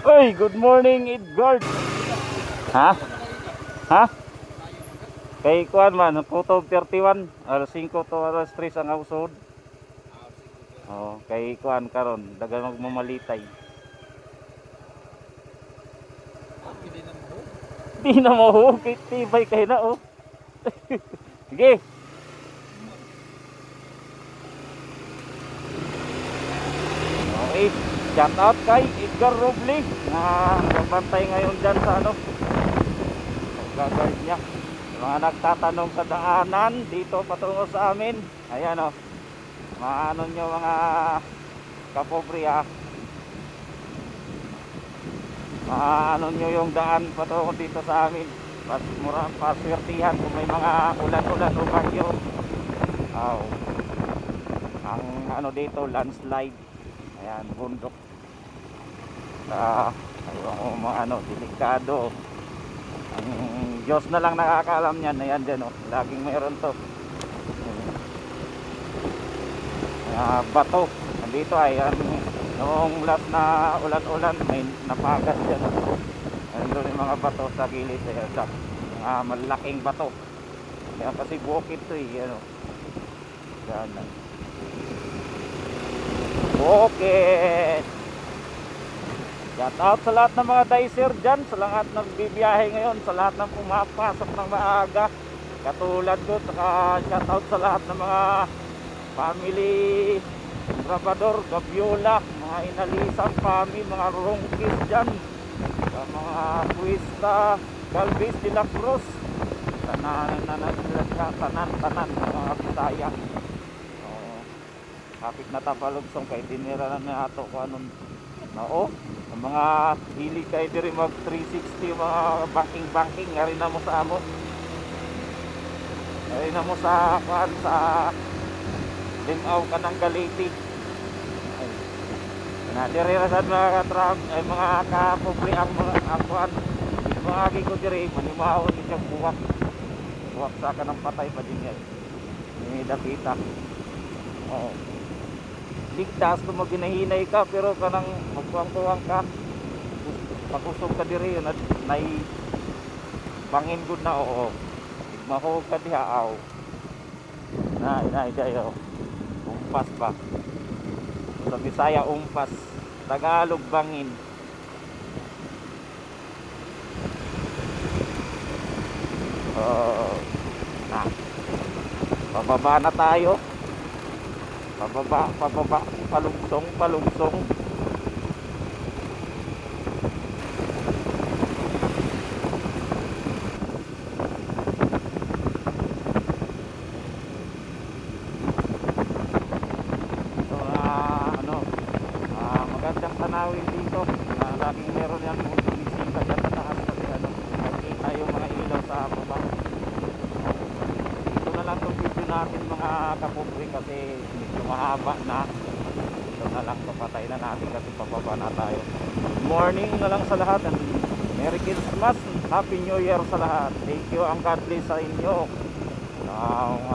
Oy, good morning, Edgard. Ha? Ha? Kay kuan man, kutob 31, alas 5 to alas 3 ang ausod. Oh, kay kuan karon, dagan magmamalitay. Di na mo, tibay kay na oh. Sige. Okay, shout out kay Edgar Roble na nagbantay ngayon dyan sa ano, gagawin niya. Mga nagtatanong sa daanan dito patungo sa amin. Ayan o, maano nyo mga kapobre ha, maano nyo yung daan patungo dito sa amin. Paswertihan kung may mga ulan-ulan o bagyo. Oh, ang ano dito, landslide. Ayan, bundok. Mga ano, delikado. Ang Diyos na lang nakakaalam niyan. Ayan dyan oh, laging mayroon to. Bato. Nandito ay noong last na ulan-ulan may napagas dyan oh. Nandito yung mga bato sa gilid. Sa malaking bato. Kaya kasi bukid to eh. Ano. Yan. Bukid. Shout out sa lahat ng mga dicer dyan, sa lahat ng bibiyahe ngayon, sa lahat ng pumapasok ng maaga katulad ko. Saka shout out sa lahat ng mga family Rabador, Gabiola, mga Inalisang family, mga Rongkis dyan, sa mga Puista, Galvez de la Cruz, tanan mga Bisaya. Kapit na tapalugsong kay tinira na ato ko anong nao. Ang mga hili kay diri mag 360 mga banking ari na mo sa amo. Ari na mo sa kuan sa Lingaw kanang Galiti. Na diri ra sad mga truck ay mga kapobre ang mga kuan. Mga agi ko diri manimaw ni kag buwak. Buwak sa kanang patay pa din yan. Ni dapita. Oh. Ligtas kung maginahinay ka pero kanang magtuwang-tuwang ka pakusog ka diri na nay bangin gud na oo mahog ka diha aw na dayo umpas ba sa Bisaya umpas, Tagalog bangin. Pababa na tayo. Pababa, palugsong. So, magandang tanawin dito. Laging meron yan kung tumisita dyan sa taas kasi nakikita yung mga ilaw sa baba. Ito na lang itong video natin mga kapobre kasi medyo mahaba na. Ito na lang, papatay na natin kasi pababa na tayo. Good morning na lang sa lahat and Merry Christmas, Happy New Year sa lahat. Thank you, ang God bless sa inyo.